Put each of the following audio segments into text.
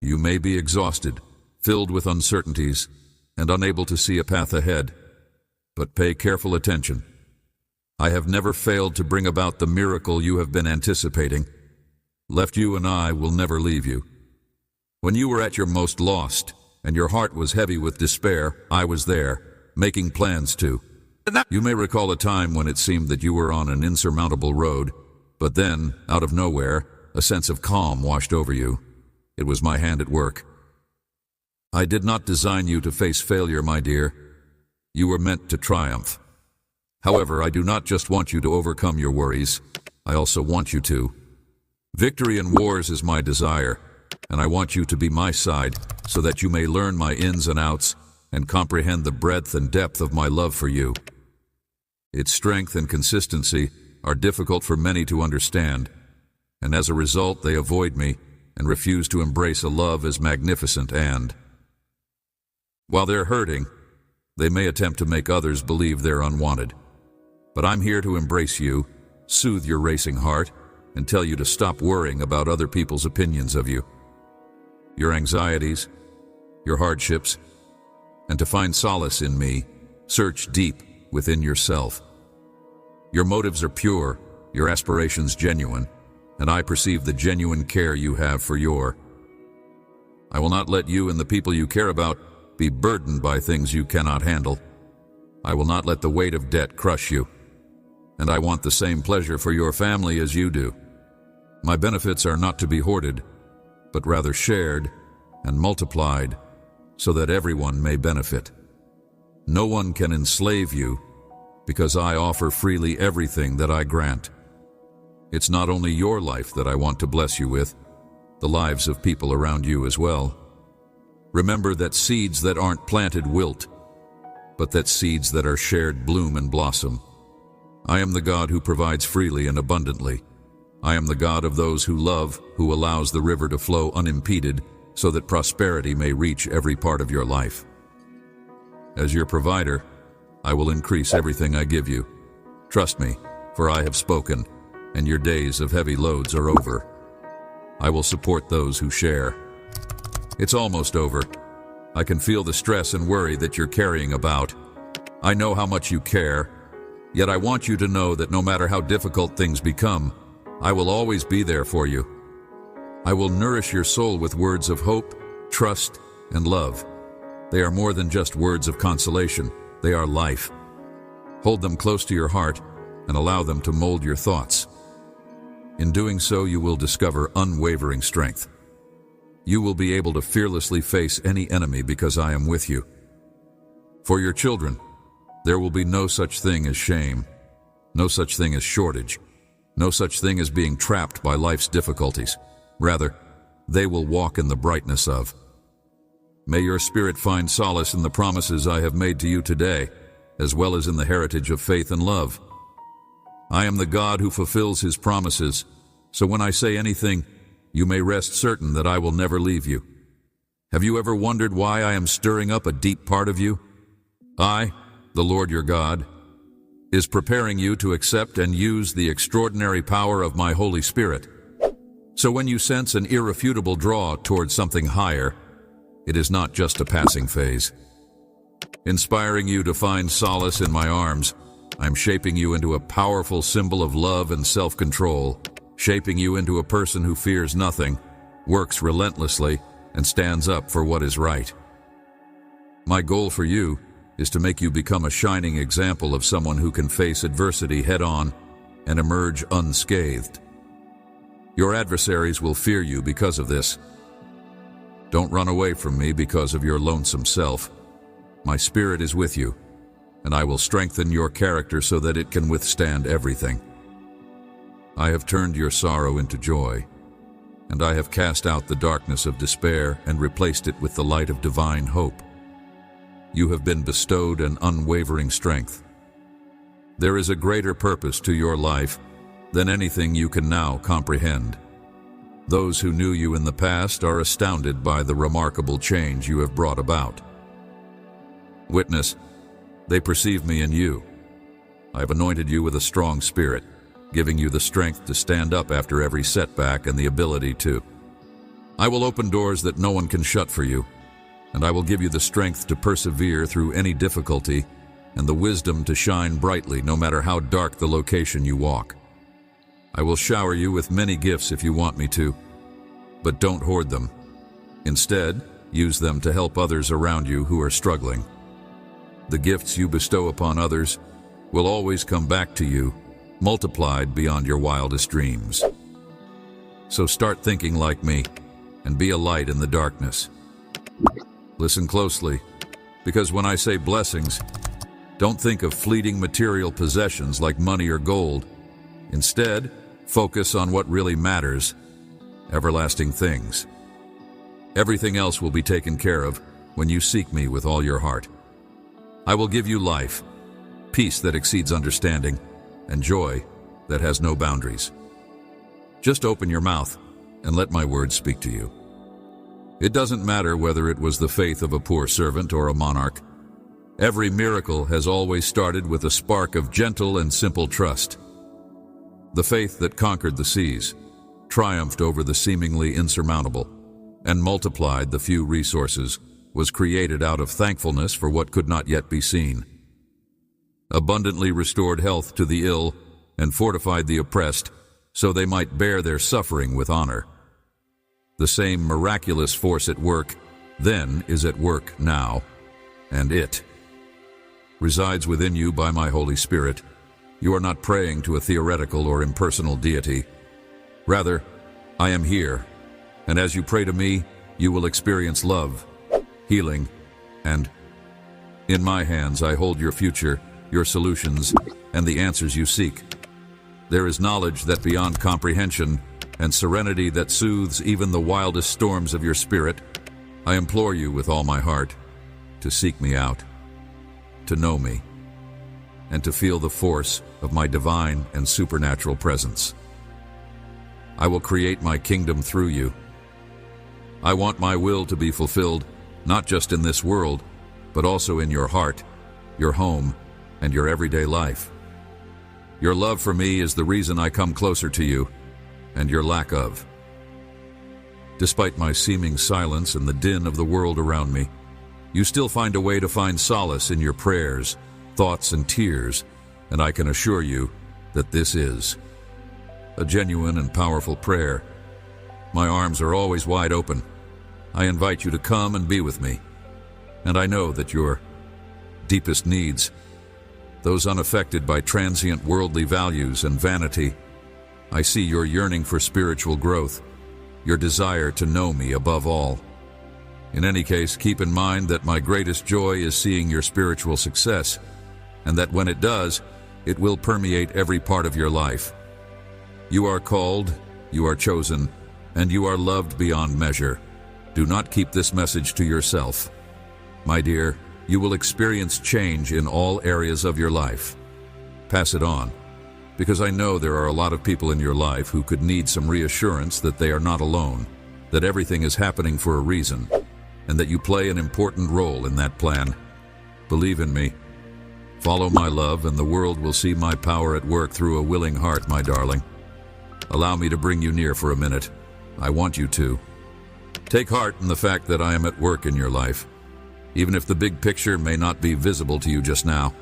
You may be exhausted, filled with uncertainties, and unable to see a path ahead, but pay careful attention. I have never failed to bring about the miracle you have been anticipating. Left you and I will never leave you. When you were at your most lost, and your heart was heavy with despair, I was there, making plans to. You may recall a time when it seemed that you were on an insurmountable road, but then, out of nowhere, a sense of calm washed over you. It was my hand at work. I did not design you to face failure, my dear. You were meant to triumph. However, I do not just want you to overcome your worries. I also want you to. Victory in wars is my desire, and I want you to be my side so that you may learn my ins and outs and comprehend the breadth and depth of my love for you. Its strength and consistency are difficult for many to understand, and as a result they avoid me and refuse to embrace a love as magnificent and, while they're hurting, they may attempt to make others believe they're unwanted. But I'm here to embrace you, soothe your racing heart, and tell you to stop worrying about other people's opinions of you, your anxieties, your hardships, and to find solace in me, search deep within yourself. Your motives are pure, your aspirations genuine, and I perceive the genuine care you have for your. I will not let you and the people you care about be burdened by things you cannot handle. I will not let the weight of debt crush you, and I want the same pleasure for your family as you do. My benefits are not to be hoarded, but rather shared and multiplied so that everyone may benefit. No one can enslave you because I offer freely everything that I grant. It's not only your life that I want to bless you with, the lives of people around you as well. Remember that seeds that aren't planted wilt, but that seeds that are shared bloom and blossom. I am the God who provides freely and abundantly. I am the God of those who love, who allows the river to flow unimpeded so that prosperity may reach every part of your life. As your provider, I will increase everything I give you. Trust me, for I have spoken, and your days of heavy loads are over. I will support those who share. It's almost over. I can feel the stress and worry that you're carrying about. I know how much you care, yet I want you to know that no matter how difficult things become, I will always be there for you. I will nourish your soul with words of hope, trust, and love. They are more than just words of consolation. They are life. Hold them close to your heart and allow them to mold your thoughts. In doing so, you will discover unwavering strength. You will be able to fearlessly face any enemy because I am with you. For your children, there will be no such thing as shame, no such thing as shortage, no such thing as being trapped by life's difficulties. Rather, they will walk in the brightness of. May your spirit find solace in the promises I have made to you today, as well as in the heritage of faith and love. I am the God who fulfills his promises, so when I say anything, you may rest certain that I will never leave you. Have you ever wondered why I am stirring up a deep part of you? I, the Lord your God, is preparing you to accept and use the extraordinary power of my Holy Spirit. So when you sense an irrefutable draw towards something higher, it is not just a passing phase. Inspiring you to find solace in my arms, I'm shaping you into a powerful symbol of love and self-control, shaping you into a person who fears nothing, works relentlessly, and stands up for what is right. My goal for you is to make you become a shining example of someone who can face adversity head-on and emerge unscathed. Your adversaries will fear you because of this. Don't run away from me because of your lonesome self. My spirit is with you, and I will strengthen your character so that it can withstand everything. I have turned your sorrow into joy, and I have cast out the darkness of despair and replaced it with the light of divine hope. You have been bestowed an unwavering strength. There is a greater purpose to your life than anything you can now comprehend. Those who knew you in the past are astounded by the remarkable change you have brought about. Witness, they perceive me in you. I have anointed you with a strong spirit, giving you the strength to stand up after every setback and the ability to. I will open doors that no one can shut for you, and I will give you the strength to persevere through any difficulty and the wisdom to shine brightly no matter how dark the location you walk. I will shower you with many gifts if you want me to, but don't hoard them. Instead, use them to help others around you who are struggling. The gifts you bestow upon others will always come back to you, multiplied beyond your wildest dreams. So start thinking like me and be a light in the darkness. Listen closely, because when I say blessings, don't think of fleeting material possessions like money or gold. Instead, focus on what really matters, everlasting things. Everything else will be taken care of when you seek me with all your heart. I will give you life, peace that exceeds understanding, and joy that has no boundaries. Just open your mouth and let my words speak to you. It doesn't matter whether it was the faith of a poor servant or a monarch. Every miracle has always started with a spark of gentle and simple trust. The faith that conquered the seas, triumphed over the seemingly insurmountable, and multiplied the few resources, was created out of thankfulness for what could not yet be seen. Abundantly restored health to the ill and fortified the oppressed, so they might bear their suffering with honor. The same miraculous force at work then is at work now, and it resides within you by my Holy Spirit. You are not praying to a theoretical or impersonal deity. Rather, I am here, and as you pray to me, you will experience love, healing, and in my hands I hold your future, your solutions, and the answers you seek. There is knowledge that beyond comprehension and serenity that soothes even the wildest storms of your spirit. I implore you with all my heart to seek me out, to know me, and to feel the force of my divine and supernatural presence. I will create my kingdom through you. I want my will to be fulfilled, not just in this world, but also in your heart, your home, and your everyday life. Your love for me is the reason I come closer to you, and your lack of. Despite my seeming silence and the din of the world around me, you still find a way to find solace in your prayers, thoughts, and tears, and I can assure you that this is a genuine and powerful prayer. My arms are always wide open. I invite you to come and be with me, and I know that your deepest needs, those unaffected by transient worldly values and vanity, I see your yearning for spiritual growth, your desire to know me above all. In any case, keep in mind that my greatest joy is seeing your spiritual success, and that when it does, it will permeate every part of your life. You are called, you are chosen, and you are loved beyond measure. Do not keep this message to yourself. My dear, you will experience change in all areas of your life. Pass it on, because I know there are a lot of people in your life who could need some reassurance that they are not alone, that everything is happening for a reason, and that you play an important role in that plan. Believe in me. Follow my love, and the world will see my power at work through a willing heart, my darling. Allow me to bring you near for a minute. I want you to. Take heart in the fact that I am at work in your life, even if the big picture may not be visible to you just now.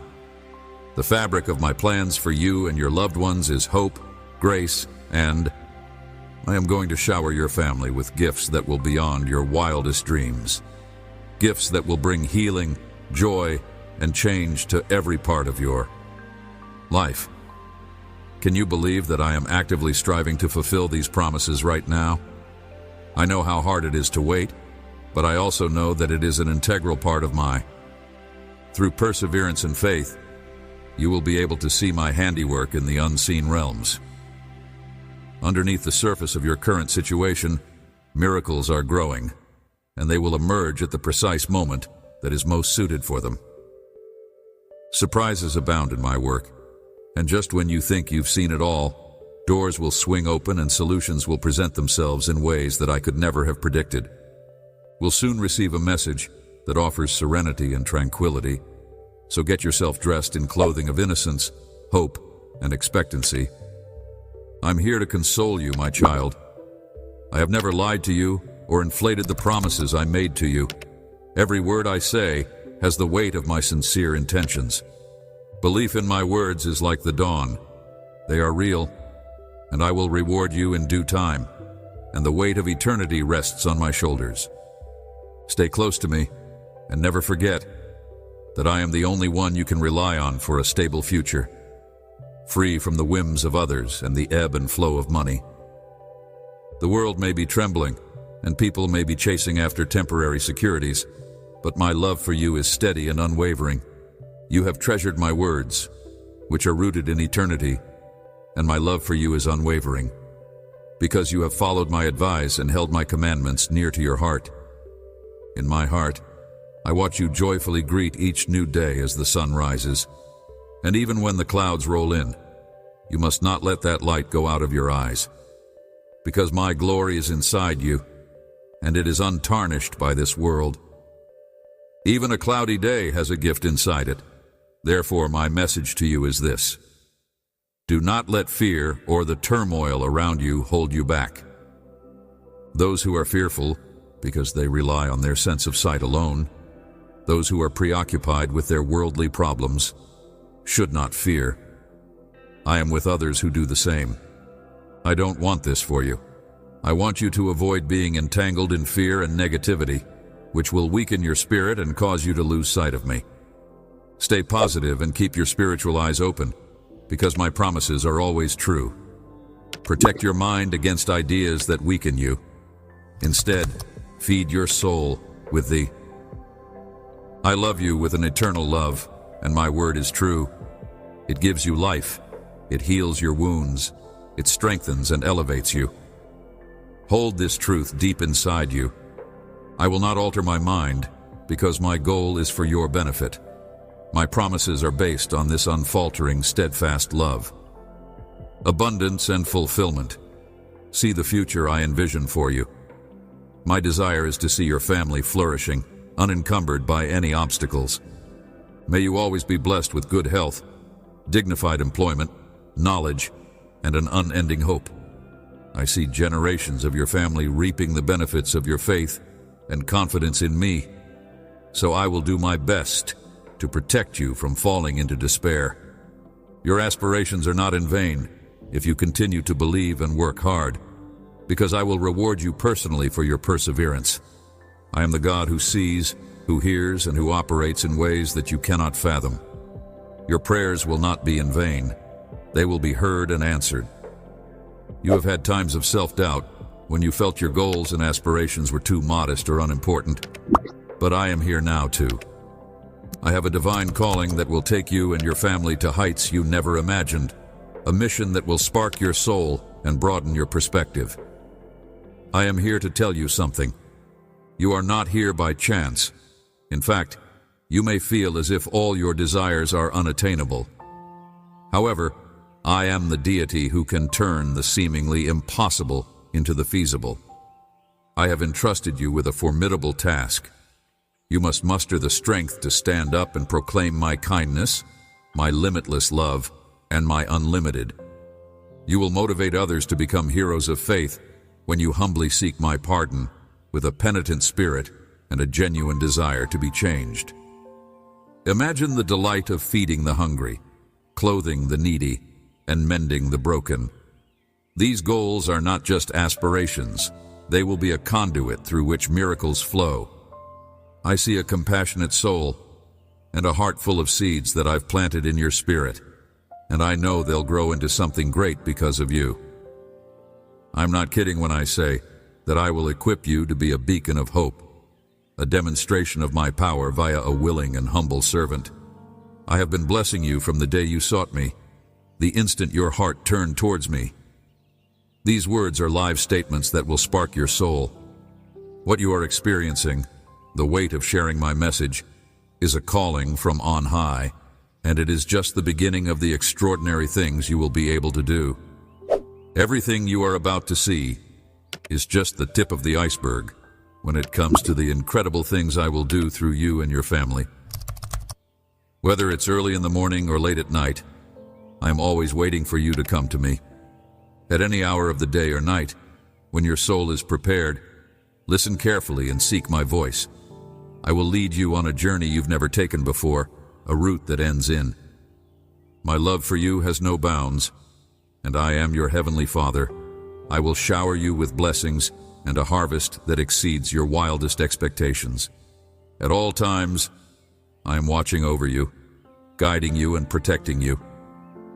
The fabric of my plans for you and your loved ones is hope, grace, and I am going to shower your family with gifts that will be beyond your wildest dreams. Gifts that will bring healing, joy, and change to every part of your life. Can you believe that I am actively striving to fulfill these promises right now? I know how hard it is to wait, but I also know that it is an integral part of through perseverance and faith, you will be able to see my handiwork in the unseen realms. Underneath the surface of your current situation, miracles are growing, and they will emerge at the precise moment that is most suited for them. Surprises abound in my work, and just when you think you've seen it all, doors will swing open and solutions will present themselves in ways that I could never have predicted. We'll soon receive a message that offers serenity and tranquility, so get yourself dressed in clothing of innocence, hope, and expectancy. I'm here to console you, my child. I have never lied to you, or inflated the promises I made to you. Every word I say has the weight of my sincere intentions. Belief in my words is like the dawn. They are real, and I will reward you in due time, and the weight of eternity rests on my shoulders. Stay close to me, and never forget that I am the only one you can rely on for a stable future, free from the whims of others and the ebb and flow of money. The world may be trembling, and people may be chasing after temporary securities, but my love for you is steady and unwavering. You have treasured my words, which are rooted in eternity, and my love for you is unwavering, because you have followed my advice and held my commandments near to your heart. In my heart, I watch you joyfully greet each new day as the sun rises, and even when the clouds roll in, you must not let that light go out of your eyes, because my glory is inside you, and it is untarnished by this world. Even a cloudy day has a gift inside it. Therefore, my message to you is this: do not let fear or the turmoil around you hold you back. Those who are fearful, because they rely on their sense of sight alone, those who are preoccupied with their worldly problems, should not fear. I am with others who do the same. I don't want this for you. I want you to avoid being entangled in fear and negativity, which will weaken your spirit and cause you to lose sight of me. Stay positive and keep your spiritual eyes open, because my promises are always true. Protect your mind against ideas that weaken you. Instead, feed your soul with the I love you with an eternal love, and my word is true. It gives you life. It heals your wounds. It strengthens and elevates you. Hold this truth deep inside you. I will not alter my mind, because my goal is for your benefit. My promises are based on this unfaltering, steadfast love. Abundance and fulfillment. See the future I envision for you. My desire is to see your family flourishing, unencumbered by any obstacles. May you always be blessed with good health, dignified employment, knowledge, and an unending hope. I see generations of your family reaping the benefits of your faith and confidence in me, so I will do my best to protect you from falling into despair. Your aspirations are not in vain if you continue to believe and work hard, because I will reward you personally for your perseverance. I am the God who sees, who hears, and who operates in ways that you cannot fathom. Your prayers will not be in vain. They will be heard and answered. You have had times of self-doubt when you felt your goals and aspirations were too modest or unimportant, but I am here now too. I have a divine calling that will take you and your family to heights you never imagined, a mission that will spark your soul and broaden your perspective. I am here to tell you something. You are not here by chance. In fact, you may feel as if all your desires are unattainable. However, I am the deity who can turn the seemingly impossible into the feasible. I have entrusted you with a formidable task. You must muster the strength to stand up and proclaim my kindness, my limitless love, and my unlimited. You will motivate others to become heroes of faith when you humbly seek my pardon with a penitent spirit and a genuine desire to be changed. Imagine the delight of feeding the hungry, clothing the needy, and mending the broken. These goals are not just aspirations. They will be a conduit through which miracles flow. I see a compassionate soul and a heart full of seeds that I've planted in your spirit, and I know they'll grow into something great because of you. I'm not kidding when I say that I will equip you to be a beacon of hope, a demonstration of my power via a willing and humble servant. I have been blessing you from the day you sought me, the instant your heart turned towards me. These words are live statements that will spark your soul. What you are experiencing, the weight of sharing my message, is a calling from on high, and it is just the beginning of the extraordinary things you will be able to do. Everything you are about to see is just the tip of the iceberg when it comes to the incredible things I will do through you and your family. Whether it's early in the morning or late at night, I am always waiting for you to come to me. At any hour of the day or night, when your soul is prepared, Listen carefully and seek my voice. I will lead you on a journey you've never taken before, a route that ends in. My love for you has no bounds, and I am your heavenly Father. I will shower you with blessings and a harvest that exceeds your wildest expectations. At all times, I am watching over you, guiding you and protecting you.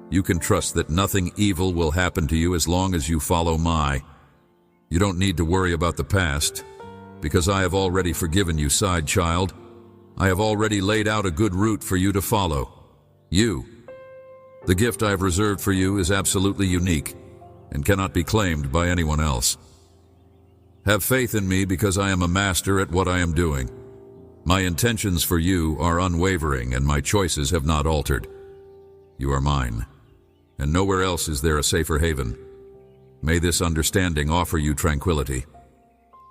You can trust that nothing evil will happen to you as long as you follow my. You don't need to worry about the past, because I have already forgiven you, side child. I have already laid out a good route for you to follow. You. The gift I have reserved for you is absolutely unique and cannot be claimed by anyone else. Have faith in me because I am a master at what I am doing. My intentions for you are unwavering and my choices have not altered. You are mine, and nowhere else is there a safer haven. May this understanding offer you tranquility.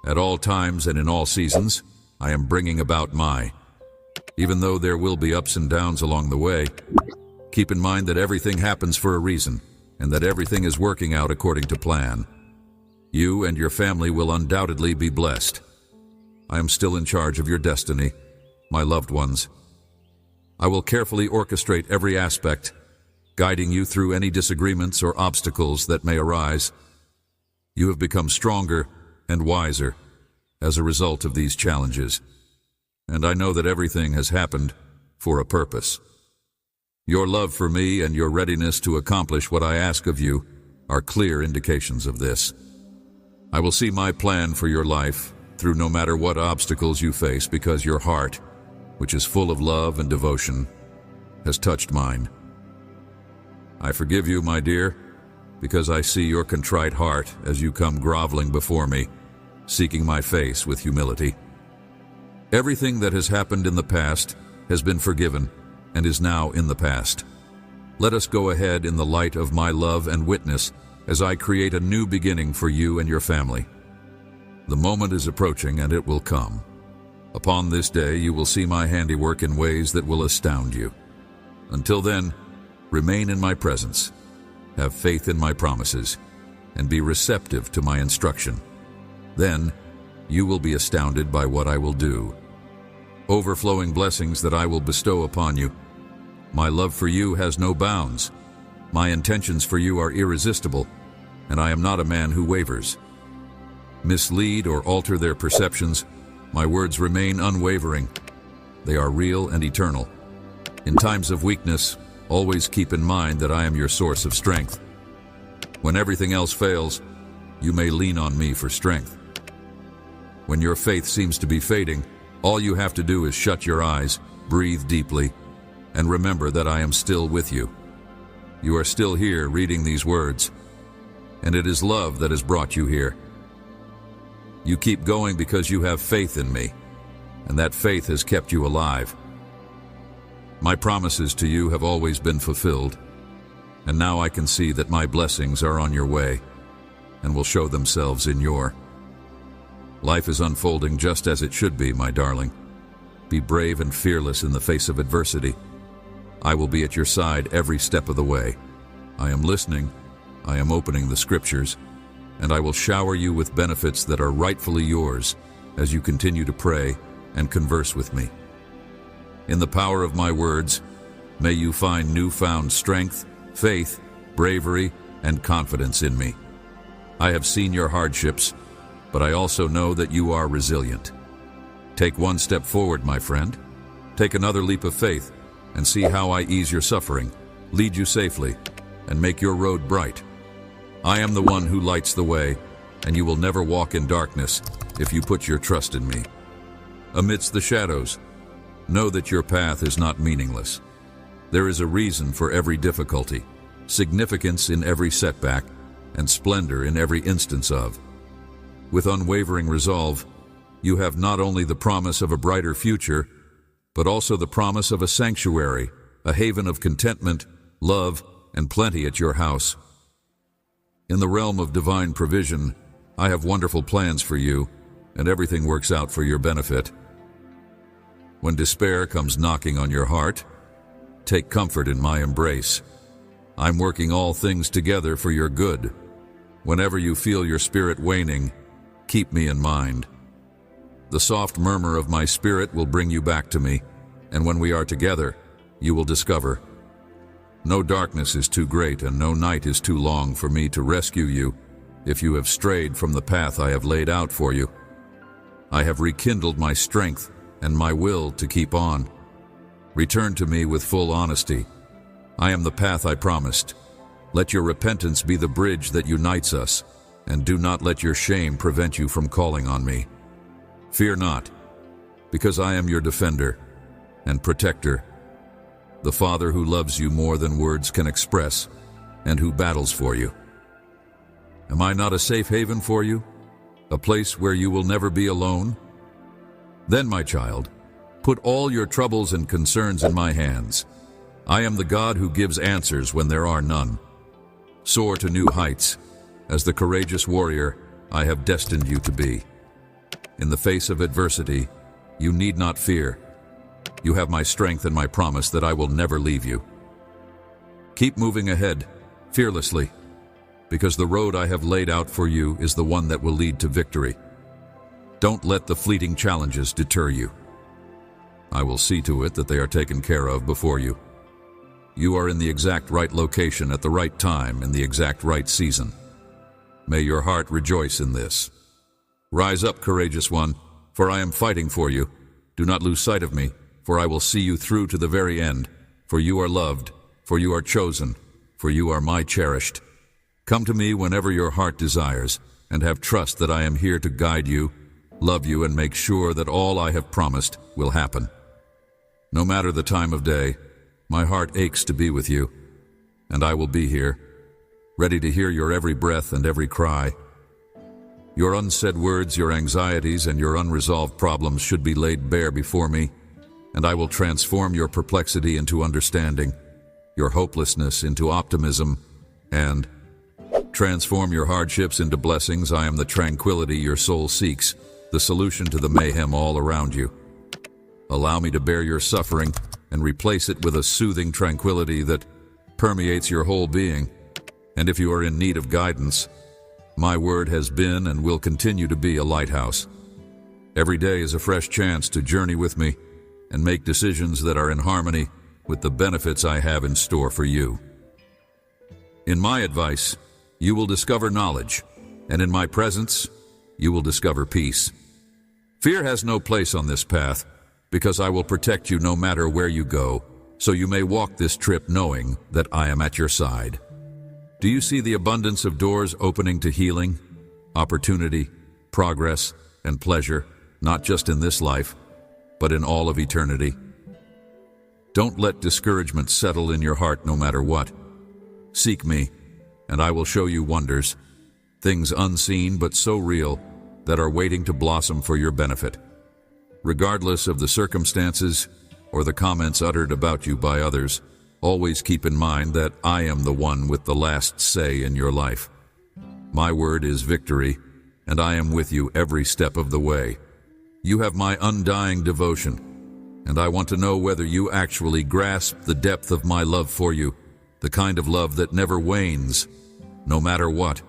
At all times and in all seasons, I am bringing about my. Even though there will be ups and downs along the way, keep in mind that everything happens for a reason, and that everything is working out according to plan. You and your family will undoubtedly be blessed. I am still in charge of your destiny, my loved ones. I will carefully orchestrate every aspect, guiding you through any disagreements or obstacles that may arise. You have become stronger and wiser as a result of these challenges, and I know that everything has happened for a purpose. Your love for me and your readiness to accomplish what I ask of you are clear indications of this. I will see my plan for your life through no matter what obstacles you face, because your heart, which is full of love and devotion, has touched mine. I forgive you, my dear, because I see your contrite heart as you come groveling before me, seeking my face with humility. Everything that has happened in the past has been forgiven and is now in the past. Let us go ahead in the light of my love and witness as I create a new beginning for you and your family. The moment is approaching, and it will come. Upon this day, you will see my handiwork in ways that will astound you. Until then, remain in my presence, have faith in my promises, and be receptive to my instruction. Then, you will be astounded by what I will do. Overflowing blessings that I will bestow upon you. My love for you has no bounds. My intentions for you are irresistible, and I am not a man who wavers. Mislead or alter their perceptions, my words remain unwavering. They are real and eternal. In times of weakness, always keep in mind that I am your source of strength. When everything else fails, you may lean on me for strength. When your faith seems to be fading, all you have to do is shut your eyes, breathe deeply, and remember that I am still with you. You are still here reading these words, and it is love that has brought you here. You keep going because you have faith in me, and that faith has kept you alive. My promises to you have always been fulfilled, and now I can see that my blessings are on your way and will show themselves in your. Life is unfolding just as it should be, my darling. Be brave and fearless in the face of adversity. I will be at your side every step of the way. I am listening, I am opening the scriptures, and I will shower you with benefits that are rightfully yours as you continue to pray and converse with me. In the power of my words, may you find newfound strength, faith, bravery, and confidence in me. I have seen your hardships, but I also know that you are resilient. Take one step forward, my friend. Take another leap of faith and see how I ease your suffering, lead you safely, and make your road bright. I am the one who lights the way, and you will never walk in darkness if you put your trust in me. Amidst the shadows, know that your path is not meaningless. There is a reason for every difficulty, significance in every setback, and splendor in every instance of. With unwavering resolve, you have not only the promise of a brighter future, but also the promise of a sanctuary, a haven of contentment, love, and plenty at your house. In the realm of divine provision, I have wonderful plans for you, and everything works out for your benefit. When despair comes knocking on your heart, take comfort in my embrace. I'm working all things together for your good. Whenever you feel your spirit waning, keep me in mind, The soft murmur of my spirit will bring you back to me, and when we are together, you will discover. No darkness is too great and no night is too long for me to rescue you if you have strayed from the path I have laid out for you. I have rekindled my strength and my will to keep on. Return to me with full honesty. I am the path I promised. Let your repentance be the bridge that unites us, and do not let your shame prevent you from calling on me. Fear not, because I am your defender and protector, the Father who loves you more than words can express, and who battles for you. Am I not a safe haven for you? A place where you will never be alone? Then, my child, put all your troubles and concerns in my hands. I am the God who gives answers when there are none. Soar to new heights. As the courageous warrior I have destined you to be. In the face of adversity, you need not fear. You have my strength and my promise that I will never leave you. Keep moving ahead, fearlessly, because the road I have laid out for you is the one that will lead to victory. Don't let the fleeting challenges deter you. I will see to it that they are taken care of before you. You are in the exact right location at the right time in the exact right season. May your heart rejoice in this. Rise up, courageous one, for I am fighting for you. Do not lose sight of me, for I will see you through to the very end. For you are loved, for you are chosen, for you are my cherished. Come to me whenever your heart desires, and have trust that I am here to guide you, love you, and make sure that all I have promised will happen. No matter the time of day, my heart aches to be with you, and I will be here, ready to hear your every breath and every cry. Your unsaid words, your anxieties, and your unresolved problems should be laid bare before me, and I will transform your perplexity into understanding, your hopelessness into optimism, and transform your hardships into blessings. I am the tranquility your soul seeks, the solution to the mayhem all around you. Allow me to bear your suffering and replace it with a soothing tranquility that permeates your whole being. And if you are in need of guidance, my word has been and will continue to be a lighthouse. Every day is a fresh chance to journey with me and make decisions that are in harmony with the benefits I have in store for you. In my advice, you will discover knowledge, and in my presence, you will discover peace. Fear has no place on this path, because I will protect you no matter where you go, so you may walk this trip knowing that I am at your side. Do you see the abundance of doors opening to healing, opportunity, progress, and pleasure, not just in this life, but in all of eternity? Don't let discouragement settle in your heart no matter what. Seek me, and I will show you wonders, things unseen but so real that are waiting to blossom for your benefit. Regardless of the circumstances or the comments uttered about you by others, always keep in mind that I am the one with the last say in your life. My word is victory, and I am with you every step of the way. You have my undying devotion, and I want to know whether you actually grasp the depth of my love for you, the kind of love that never wanes, no matter what.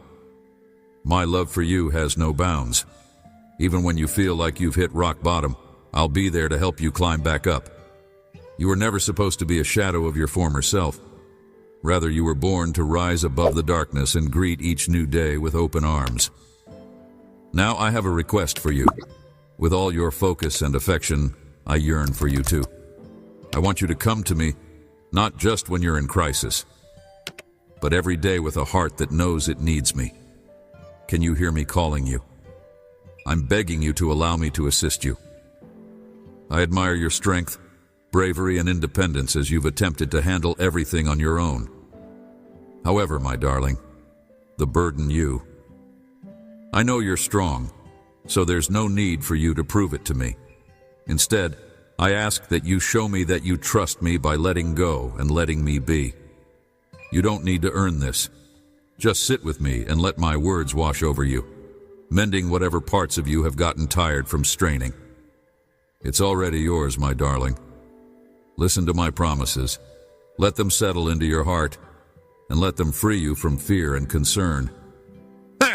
My love for you has no bounds. Even when you feel like you've hit rock bottom, I'll be there to help you climb back up. You were never supposed to be a shadow of your former self. Rather, you were born to rise above the darkness and greet each new day with open arms. Now I have a request for you. With all your focus and affection, I yearn for you too. I want you to come to me, not just when you're in crisis, but every day with a heart that knows it needs me. Can you hear me calling you? I'm begging you to allow me to assist you. I admire your strength, bravery, and independence as you've attempted to handle everything on your own. However, my darling, the burden you. I know you're strong, so there's no need for you to prove it to me. Instead, I ask that you show me that you trust me by letting go and letting me be. You don't need to earn this. Just sit with me and let my words wash over you, mending whatever parts of you have gotten tired from straining. It's already yours, my darling. Listen to my promises. Let them settle into your heart, and let them free you from fear and concern.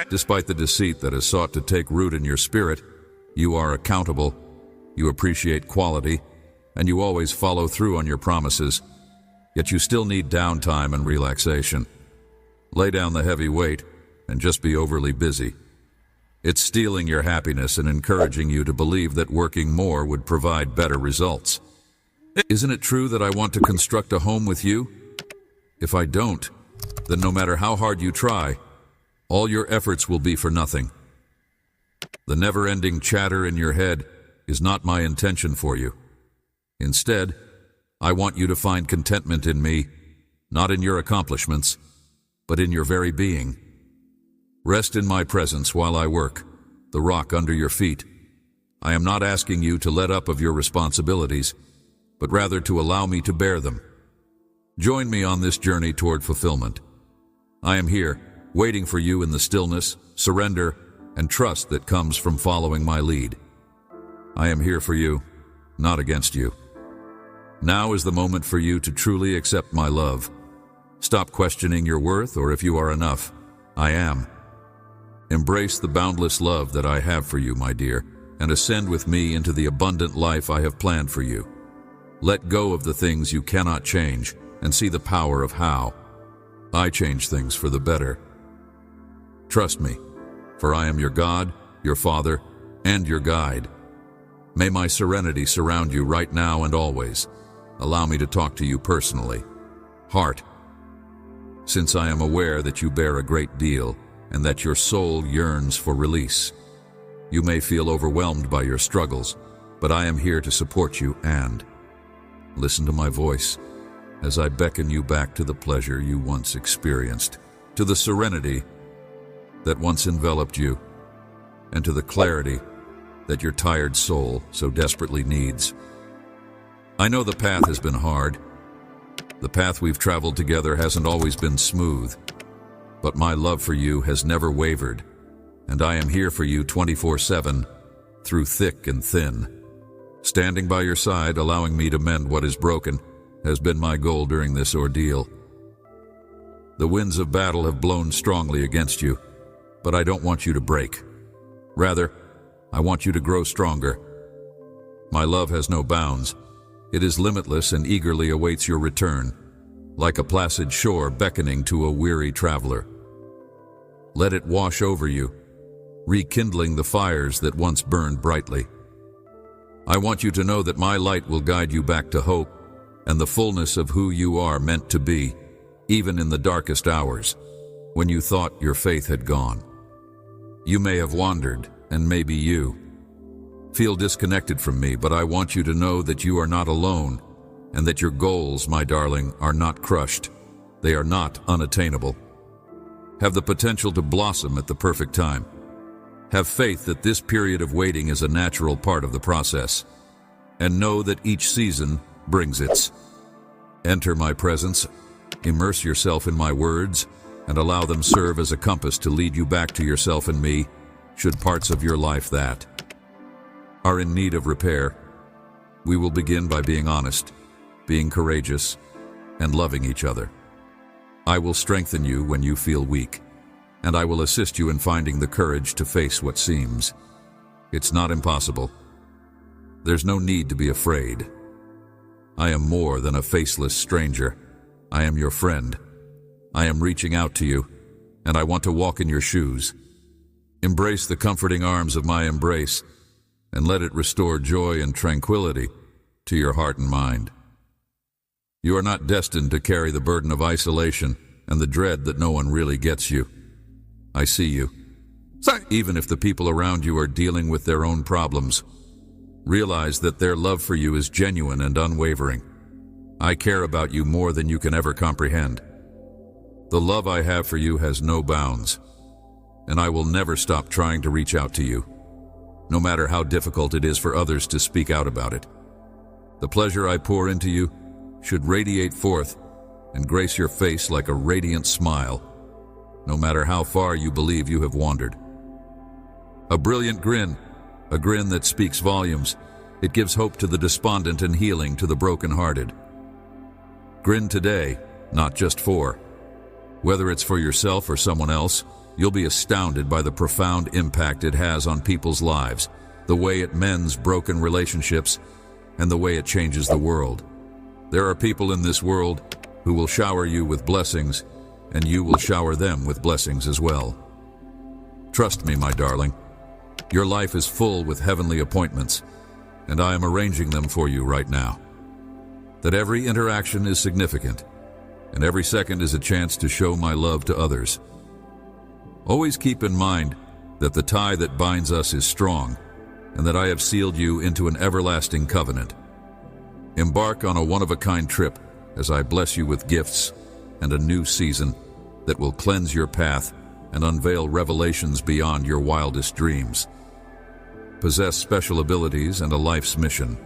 Despite the deceit that has sought to take root in your spirit, You are accountable, you appreciate quality, and you always follow through on your promises. Yet you still need downtime and relaxation. Lay down the heavy weight and just be overly busy. It's stealing your happiness and encouraging you to believe that working more would provide better results. Isn't it true that I want to construct a home with you? If I don't, then no matter how hard you try, all your efforts will be for nothing. The never-ending chatter in your head is not my intention for you. Instead, I want you to find contentment in me, not in your accomplishments, but in your very being. Rest in my presence while I work, the rock under your feet. I am not asking you to let up of your responsibilities, but rather to allow me to bear them. Join me on this journey toward fulfillment. I am here, waiting for you in the stillness, surrender, and trust that comes from following my lead. I am here for you, not against you. Now is the moment for you to truly accept my love. Stop questioning your worth or if you are enough. I am. Embrace the boundless love that I have for you, my dear, and ascend with me into the abundant life I have planned for you. Let go of the things you cannot change and see the power of how I change things for the better. Trust me, for I am your God, your Father, and your guide. May my serenity surround you right now and always. Allow me to talk to you personally. Heart, since I am aware that you bear a great deal and that your soul yearns for release. You may feel overwhelmed by your struggles, but I am here to support you and listen to my voice as I beckon you back to the pleasure you once experienced, to the serenity that once enveloped you, and to the clarity that your tired soul so desperately needs. I know the path has been hard. The path we've traveled together hasn't always been smooth, but my love for you has never wavered, and I am here for you 24/7, through thick and thin. Standing by your side, allowing me to mend what is broken, has been my goal during this ordeal. The winds of battle have blown strongly against you, but I don't want you to break. Rather, I want you to grow stronger. My love has no bounds. It is limitless and eagerly awaits your return, like a placid shore beckoning to a weary traveler. Let it wash over you, rekindling the fires that once burned brightly. I want you to know that my light will guide you back to hope and the fullness of who you are meant to be, even in the darkest hours, when you thought your faith had gone. You may have wandered, and maybe you feel disconnected from me, but I want you to know that you are not alone, and that your goals, my darling, are not crushed. They are not unattainable. Have the potential to blossom at the perfect time. Have faith that this period of waiting is a natural part of the process, and know that each season brings its. Enter my presence, immerse yourself in my words, and allow them serve as a compass to lead you back to yourself and me, should parts of your life that are in need of repair. We will begin by being honest, being courageous, and loving each other. I will strengthen you when you feel weak, and I will assist you in finding the courage to face what seems. It's not impossible. There's no need to be afraid. I am more than a faceless stranger. I am your friend. I am reaching out to you, and I want to walk in your shoes. Embrace the comforting arms of my embrace, and let it restore joy and tranquility to your heart and mind. You are not destined to carry the burden of isolation and the dread that no one really gets you. I see you. Even if the people around you are dealing with their own problems, realize that their love for you is genuine and unwavering. I care about you more than you can ever comprehend. The love I have for you has no bounds, and I will never stop trying to reach out to you, no matter how difficult it is for others to speak out about it. The pleasure I pour into you should radiate forth and grace your face like a radiant smile, no matter how far you believe you have wandered. A brilliant grin, a grin that speaks volumes. It gives hope to the despondent and healing to the brokenhearted. Grin today, not just for. Whether it's for yourself or someone else, you'll be astounded by the profound impact it has on people's lives. the way it mends broken relationships, and the way it changes the world. There are people in this world who will shower you with blessings, and you will shower them with blessings as well. Trust me, my darling. Your life is full with heavenly appointments, and I am arranging them for you right now. That every interaction is significant, and every second is a chance to show my love to others. Always keep in mind that the tie that binds us is strong, and that I have sealed you into an everlasting covenant. Embark on a one-of-a-kind trip as I bless you with gifts and a new season that will cleanse your path and unveil revelations beyond your wildest dreams. Possess special abilities and a life's mission.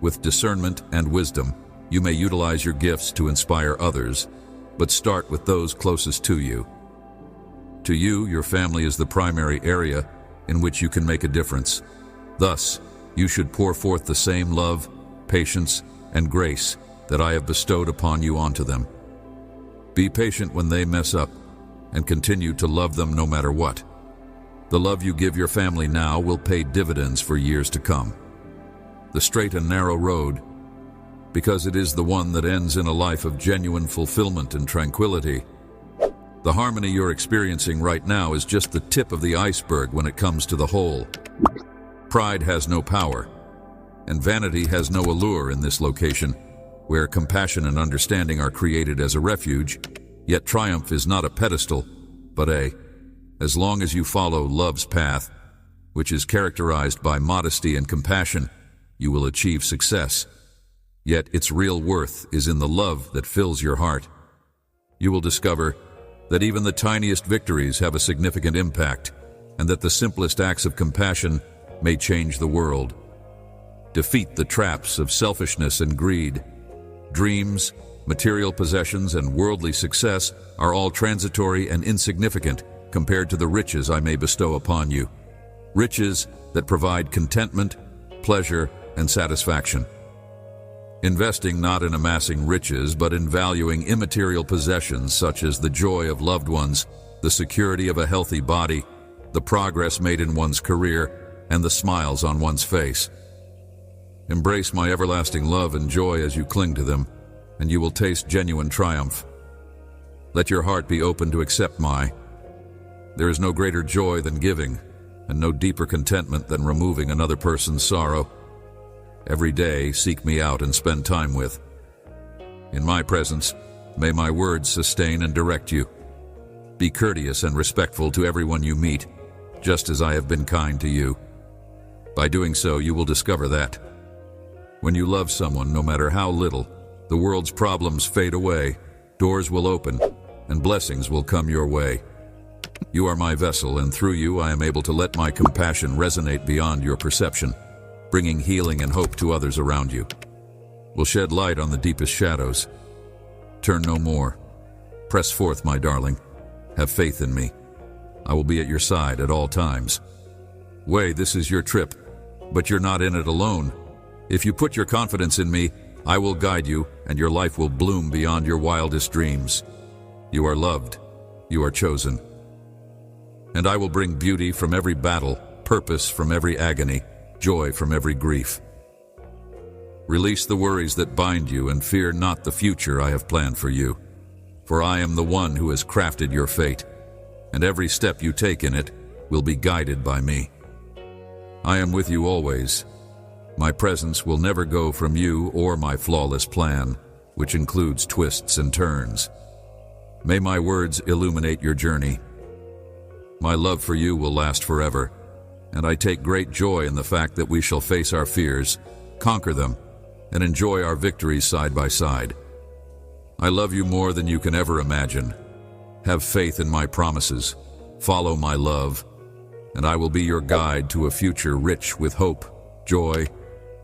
With discernment and wisdom, you may utilize your gifts to inspire others, but start with those closest to you. To you, your family is the primary area in which you can make a difference. Thus, you should pour forth the same love, patience, and grace that I have bestowed upon you onto them. Be patient when they mess up, and continue to love them no matter what. The love you give your family now will pay dividends for years to come. The straight and narrow road, because it is the one that ends in a life of genuine fulfillment and tranquility. The harmony you're experiencing right now is just the tip of the iceberg when it comes to the whole. Pride has no power, and vanity has no allure in this location, where compassion and understanding are created as a refuge, yet triumph is not a pedestal, but as long as you follow love's path, which is characterized by modesty and compassion, you will achieve success. Yet its real worth is in the love that fills your heart. You will discover that even the tiniest victories have a significant impact, and that the simplest acts of compassion may change the world. Defeat the traps of selfishness and greed. Dreams, material possessions, and worldly success are all transitory and insignificant compared to the riches I may bestow upon you. Riches that provide contentment, pleasure, and satisfaction. Investing not in amassing riches, but in valuing immaterial possessions such as the joy of loved ones, the security of a healthy body, the progress made in one's career, and the smiles on one's face. Embrace my everlasting love and joy as you cling to them, and you will taste genuine triumph. Let your heart be open to accept There is no greater joy than giving, and no deeper contentment than removing another person's sorrow. Every day, seek me out and spend time with. In my presence, may my words sustain and direct you. Be courteous and respectful to everyone you meet, just as I have been kind to you. By doing so, you will discover that when you love someone, no matter how little, the world's problems fade away, doors will open, and blessings will come your way. You are my vessel, and through you I am able to let my compassion resonate beyond your perception, bringing healing and hope to others around you. Will shed light on the deepest shadows. Turn no more. Press forth, my darling. Have faith in me. I will be at your side at all times. This is your trip, but you're not in it alone. If you put your confidence in me, I will guide you, and your life will bloom beyond your wildest dreams. You are loved. You are chosen. And I will bring beauty from every battle, purpose from every agony, joy from every grief. Release the worries that bind you and fear not the future I have planned for you. For I am the one who has crafted your fate, and every step you take in it will be guided by me. I am with you always. My presence will never go from you or my flawless plan, which includes twists and turns. May my words illuminate your journey. My love for you will last forever, and I take great joy in the fact that we shall face our fears, conquer them, and enjoy our victories side by side. I love you more than you can ever imagine. Have faith in my promises, follow my love, and I will be your guide to a future rich with hope, joy,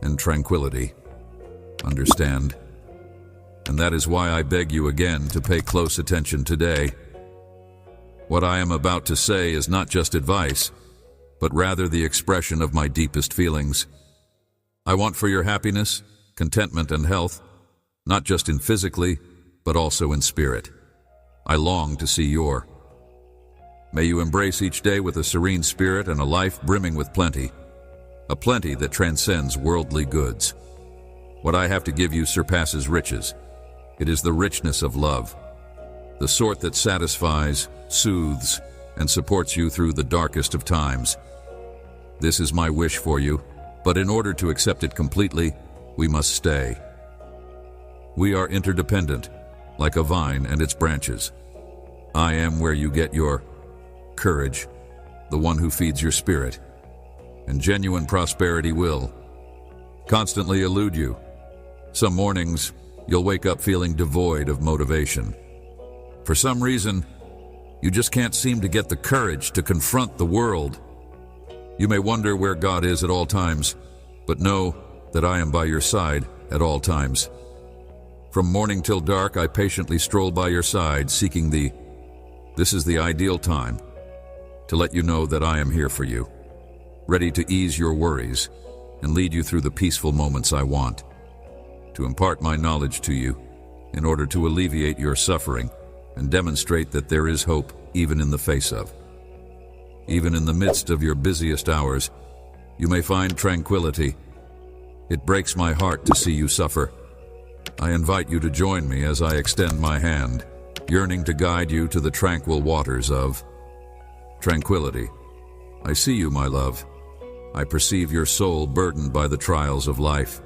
and tranquility. Understand? And that is why I beg you again to pay close attention today. What I am about to say is not just advice, but rather the expression of my deepest feelings. I want for your happiness, contentment, and health, not just in physically, but also in spirit. I long to see your. May you embrace each day with a serene spirit and a life brimming with plenty. a plenty that transcends worldly goods. What I have to give you surpasses riches. It is the richness of love, the sort that satisfies, soothes, and supports you through the darkest of times. This is my wish for you, but in order to accept it completely, we must stay. We are interdependent, like a vine and its branches. I am where you get your courage, the one who feeds your spirit, and genuine prosperity will constantly elude you. Some mornings, you'll wake up feeling devoid of motivation. For some reason, you just can't seem to get the courage to confront the world. You may wonder where God is at all times, but know that I am by your side at all times. From morning till dark, I patiently stroll by your side, seeking thee. This is the ideal time to let you know that I am here for you, ready to ease your worries and lead you through the peaceful moments I want, to impart my knowledge to you in order to alleviate your suffering and demonstrate that there is hope even in the face of. Even in the midst of your busiest hours, you may find tranquility. It breaks my heart to see you suffer. I invite you to join me as I extend my hand, yearning to guide you to the tranquil waters of tranquility. I see you, my love. I perceive your soul burdened by the trials of life,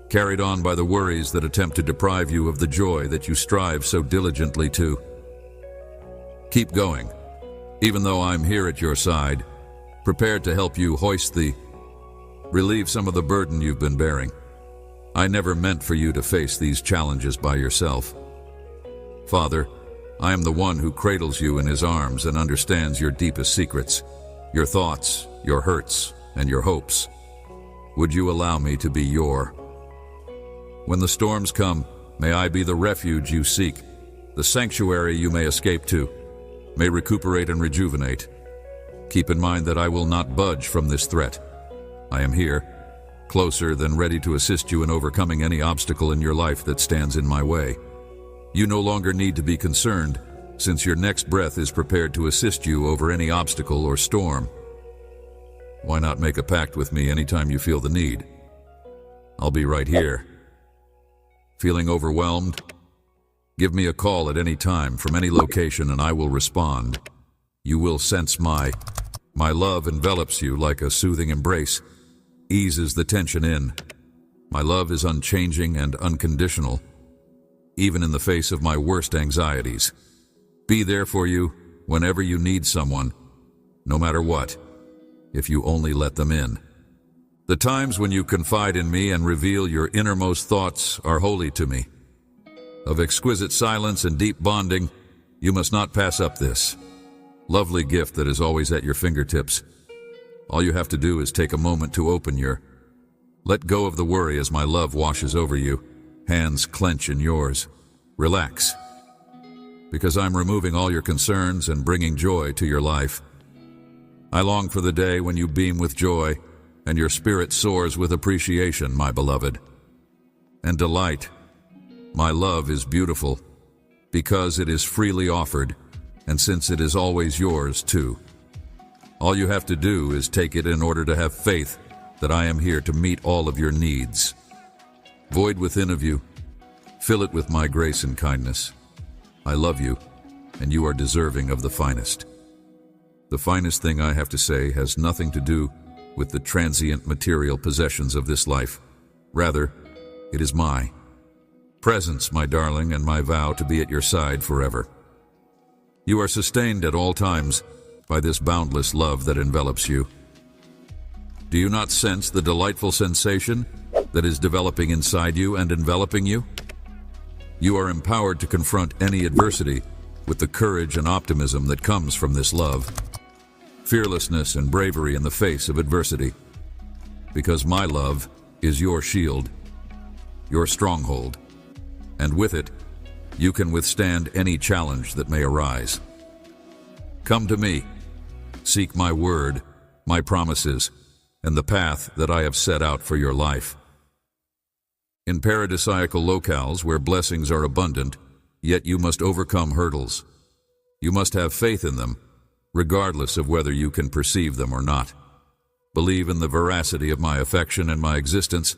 carried on by the worries that attempt to deprive you of the joy that you strive so diligently to. Keep going, even though I'm here at your side, prepared to help you relieve some of the burden you've been bearing. I never meant for you to face these challenges by yourself. Father, I am the one who cradles you in his arms and understands your deepest secrets, your thoughts, your hurts, and your hopes. Would you allow me to be when the storms come, may I be the refuge you seek, the sanctuary you may escape to, may recuperate and rejuvenate. Keep in mind that I will not budge from this threat. I am here, closer than ready to assist you in overcoming any obstacle in your life that stands in my way. You no longer need to be concerned, since your next breath is prepared to assist you over any obstacle or storm. Why not make a pact with me anytime you feel the need? I'll be right here. Feeling overwhelmed? Give me a call at any time from any location and I will respond. You will sense my love envelops you like a soothing embrace, eases the tension in. My love is unchanging and unconditional, even in the face of my worst anxieties. Be there for you whenever you need someone, no matter what, if you only let them in. The times when you confide in me and reveal your innermost thoughts are holy to me. Of exquisite silence and deep bonding, you must not pass up this lovely gift that is always at your fingertips. All you have to do is take a moment to let go of the worry as my love washes over you. Hands clench in yours. Relax, because I'm removing all your concerns and bringing joy to your life. I long for the day when you beam with joy and your spirit soars with appreciation, my beloved, and delight. My love is beautiful because it is freely offered, and since it is always yours too. All you have to do is take it in order to have faith that I am here to meet all of your needs. Void within of you, fill it with my grace and kindness. I love you, and you are deserving of the finest. The finest thing I have to say has nothing to do with the transient material possessions of this life. Rather, it is my presence, my darling, and my vow to be at your side forever. You are sustained at all times by this boundless love that envelops you. Do you not sense the delightful sensation that is developing inside you and enveloping you? You are empowered to confront any adversity with the courage and optimism that comes from this love. Fearlessness and bravery in the face of adversity. Because my love is your shield, your stronghold, and with it, you can withstand any challenge that may arise. Come to me, seek my word, my promises, and the path that I have set out for your life. In paradisiacal locales where blessings are abundant, yet you must overcome hurdles. You must have faith in them, regardless of whether you can perceive them or not. Believe in the veracity of my affection and my existence.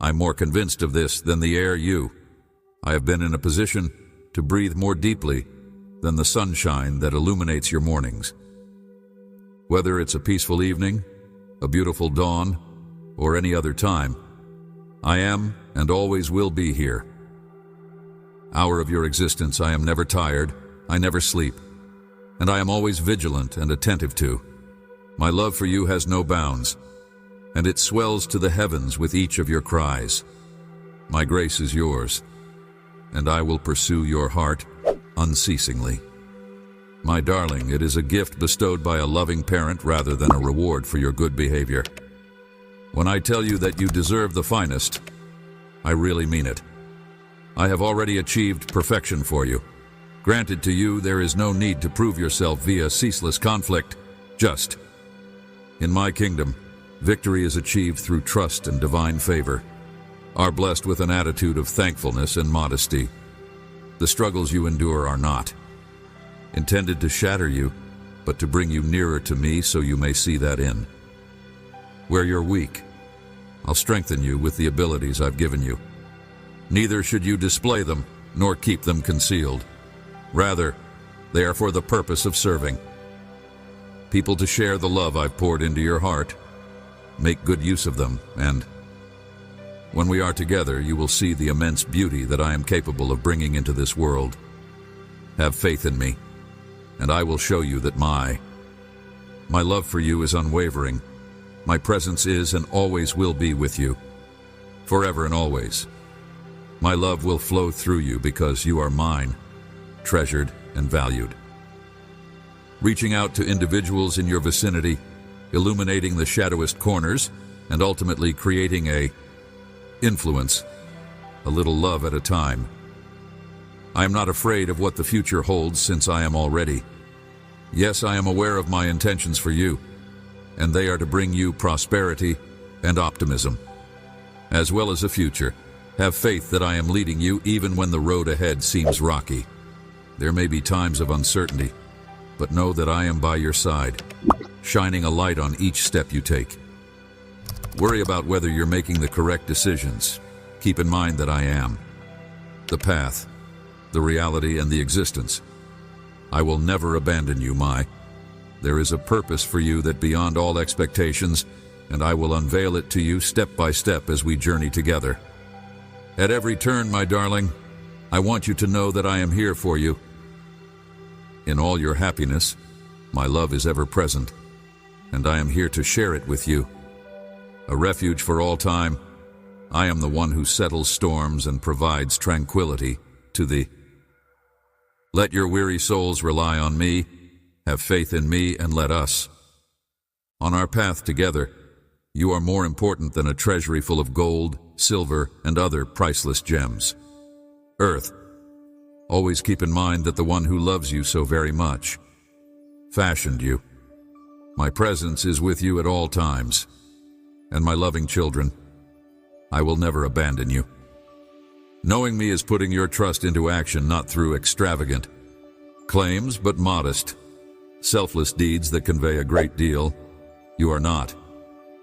I'm more convinced of this than the air you. I have been in a position to breathe more deeply than the sunshine that illuminates your mornings. Whether it's a peaceful evening, a beautiful dawn, or any other time, I am and always will be here. Hour of your existence, I am never tired, I never sleep, and I am always vigilant and attentive to. My love for you has no bounds, and it swells to the heavens with each of your cries. My grace is yours, and I will pursue your heart unceasingly. My darling, it is a gift bestowed by a loving parent rather than a reward for your good behavior. When I tell you that you deserve the finest, I really mean it. I have already achieved perfection for you. Granted to you, there is no need to prove yourself via ceaseless conflict. Just, in my kingdom, victory is achieved through trust and divine favor, are blessed with an attitude of thankfulness and modesty. The struggles you endure are not intended to shatter you, but to bring you nearer to me so you may see that in. Where you're weak, I'll strengthen you with the abilities I've given you. Neither should you display them, nor keep them concealed. Rather, they are for the purpose of serving people to share the love I've poured into your heart. Make good use of them, and when we are together, you will see the immense beauty that I am capable of bringing into this world. Have faith in me, and I will show you that my love for you is unwavering. My presence is and always will be with you, forever and always. My love will flow through you because you are mine, treasured and valued. Reaching out to individuals in your vicinity, illuminating the shadowest corners, and ultimately creating a influence, a little love at a time. I am not afraid of what the future holds, since I am already. Yes, I am aware of my intentions for you, and they are to bring you prosperity and optimism, as well as a future. Have faith that I am leading you even when the road ahead seems rocky. There may be times of uncertainty, but know that I am by your side, shining a light on each step you take. Worry about whether you're making the correct decisions. Keep in mind that I am the path, the reality, and the existence. I will never abandon you, There is a purpose for you that beyond all expectations, and I will unveil it to you step by step as we journey together. At every turn, my darling, I want you to know that I am here for you. In all your happiness, my love is ever present, and I am here to share it with you. A refuge for all time, I am the one who settles storms and provides tranquility to thee. Let your weary souls rely on me, have faith in me, and let us. On our path together, you are more important than a treasury full of gold, silver, and other priceless gems. Earth, always keep in mind that the one who loves you so very much fashioned you. My presence is with you at all times, and my loving children, I will never abandon you. Knowing me is putting your trust into action, not through extravagant claims, but modest, selfless deeds that convey a great deal. You are not.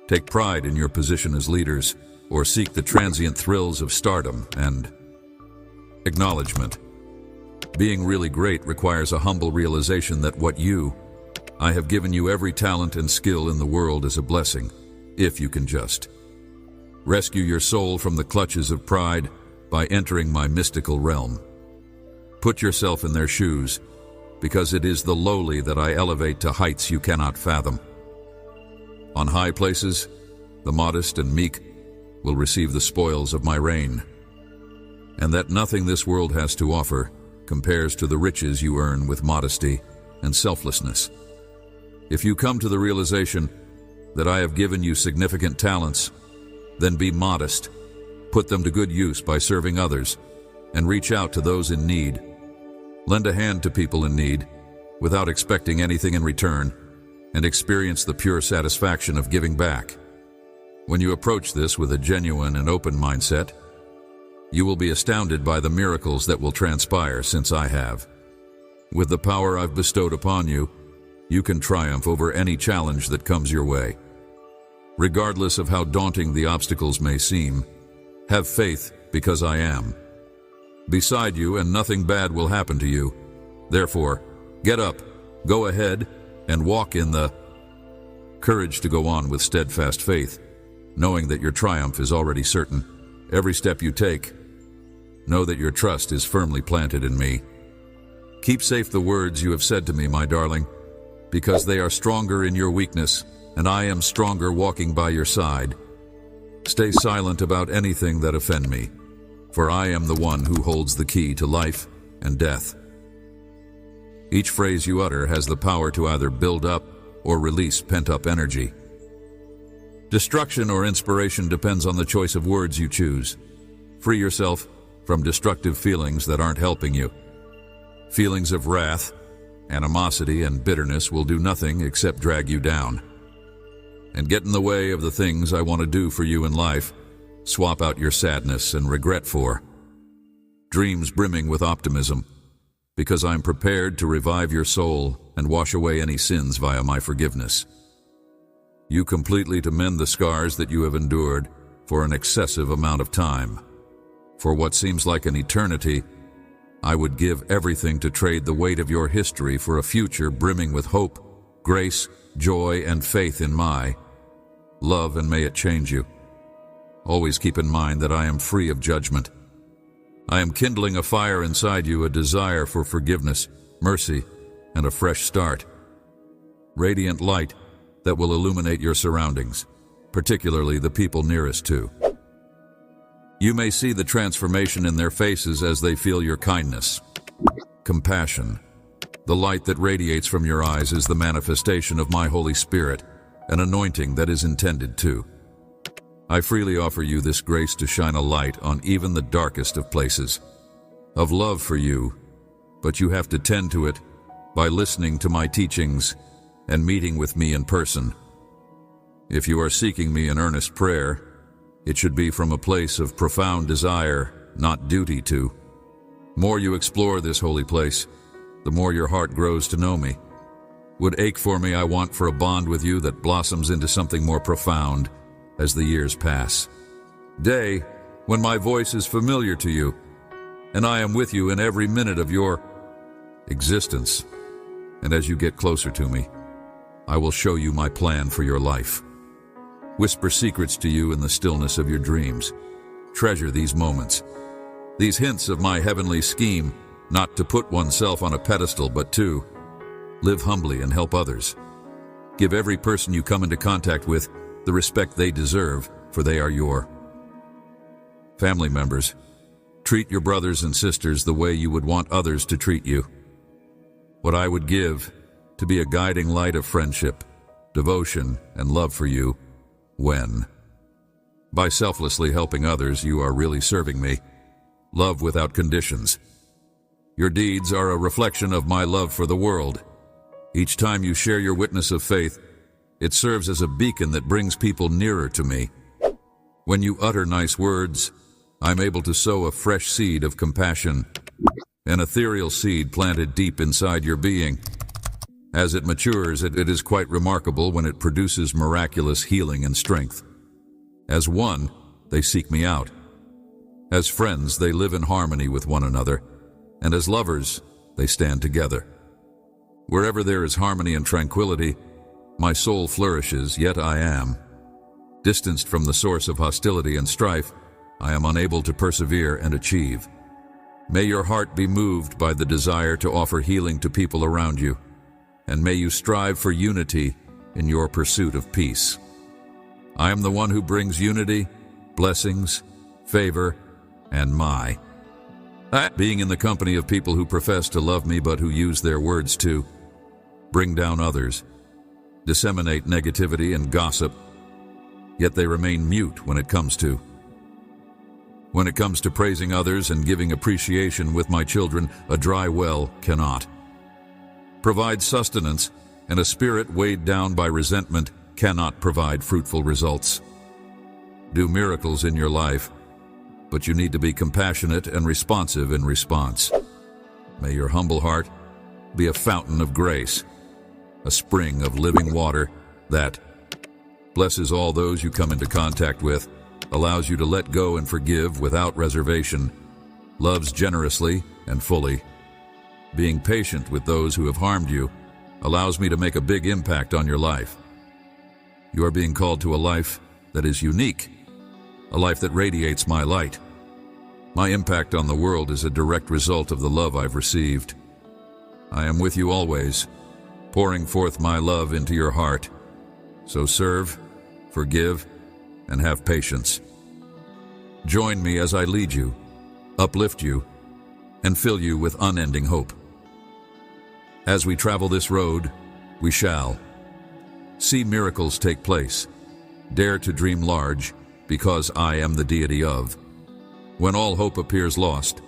Take pride in your position as leaders, or seek the transient thrills of stardom and acknowledgement. Being really great requires a humble realization that I have given you every talent and skill in the world as a blessing, if you can just rescue your soul from the clutches of pride by entering my mystical realm. Put yourself in their shoes, because it is the lowly that I elevate to heights you cannot fathom. On high places, the modest and meek will receive the spoils of my reign, and that nothing this world has to offer compares to the riches you earn with modesty and selflessness. If you come to the realization that I have given you significant talents, then be modest, put them to good use by serving others, and reach out to those in need. Lend a hand to people in need without expecting anything in return, and experience the pure satisfaction of giving back. When you approach this with a genuine and open mindset, you will be astounded by the miracles that will transpire, since I have. With the power I've bestowed upon you, you can triumph over any challenge that comes your way. Regardless of how daunting the obstacles may seem, have faith because I am beside you and nothing bad will happen to you. Therefore, get up, go ahead, and walk in the courage to go on with steadfast faith, knowing that your triumph is already certain. Every step you take, know that your trust is firmly planted in me. Keep safe the words you have said to me, my darling, because they are stronger in your weakness, and I am stronger walking by your side. Stay silent about anything that offend me, for I am the one who holds the key to life and death. Each phrase you utter has the power to either build up or release pent-up energy. Destruction or inspiration depends on the choice of words you choose. Free yourself from destructive feelings that aren't helping you. Feelings of wrath, animosity, and bitterness will do nothing except drag you down and get in the way of the things I want to do for you in life. Swap out your sadness and regret for dreams brimming with optimism, because I'm prepared to revive your soul and wash away any sins via my forgiveness. You completely to mend the scars that you have endured for an excessive amount of time. For what seems like an eternity, I would give everything to trade the weight of your history for a future brimming with hope, grace, joy, and faith in my love, and may it change you. Always keep in mind that I am free of judgment. I am kindling a fire inside you, a desire for forgiveness, mercy, and a fresh start. Radiant light that will illuminate your surroundings, particularly the people nearest to. You may see the transformation in their faces as they feel your kindness. Compassion. The light that radiates from your eyes is the manifestation of my Holy Spirit, an anointing that is intended to. I freely offer you this grace to shine a light on even the darkest of places. Of love for you, but you have to tend to it by listening to my teachings and meeting with me in person. If you are seeking me in earnest prayer, it should be from a place of profound desire, not duty to. More you explore this holy place, the more your heart grows to know me. Would ache for me, I want for a bond with you that blossoms into something more profound as the years pass. Day, when my voice is familiar to you, and I am with you in every minute of your existence. And as you get closer to me, I will show you my plan for your life. Whisper secrets to you in the stillness of your dreams. Treasure these moments, these hints of my heavenly scheme, not to put oneself on a pedestal, but to live humbly and help others. Give every person you come into contact with the respect they deserve, for they are your family members. Treat your brothers and sisters the way you would want others to treat you. What I would give to be a guiding light of friendship, devotion, and love for you, when, by selflessly helping others, you are really serving me. Love without conditions. Your deeds are a reflection of my love for the world. Each time you share your witness of faith, it serves as a beacon that brings people nearer to me. When you utter nice words, I'm able to sow a fresh seed of compassion, an ethereal seed planted deep inside your being. As it matures, it is quite remarkable when it produces miraculous healing and strength. As one, they seek me out. As friends, they live in harmony with one another, and as lovers, they stand together. Wherever there is harmony and tranquility, my soul flourishes, yet I am distanced from the source of hostility and strife. I am unable to persevere and achieve. May your heart be moved by the desire to offer healing to people around you, and may you strive for unity in your pursuit of peace. I am the one who brings unity, blessings, favor, and being in the company of people who profess to love me but who use their words to bring down others, disseminate negativity and gossip, yet they remain mute when it comes to praising others and giving appreciation with my children. A dry well cannot provide sustenance, and a spirit weighed down by resentment cannot provide fruitful results. Do miracles in your life, but you need to be compassionate and responsive in response. May your humble heart be a fountain of grace, a spring of living water that blesses all those you come into contact with, allows you to let go and forgive without reservation, loves generously and fully. Being patient with those who have harmed you allows me to make a big impact on your life. You are being called to a life that is unique, a life that radiates my light. My impact on the world is a direct result of the love I've received. I am with you always, pouring forth my love into your heart. So serve, forgive, and have patience. Join me as I lead you, uplift you, and fill you with unending hope. As we travel this road, we shall see miracles take place, dare to dream large, because I am the deity of. When all hope appears lost,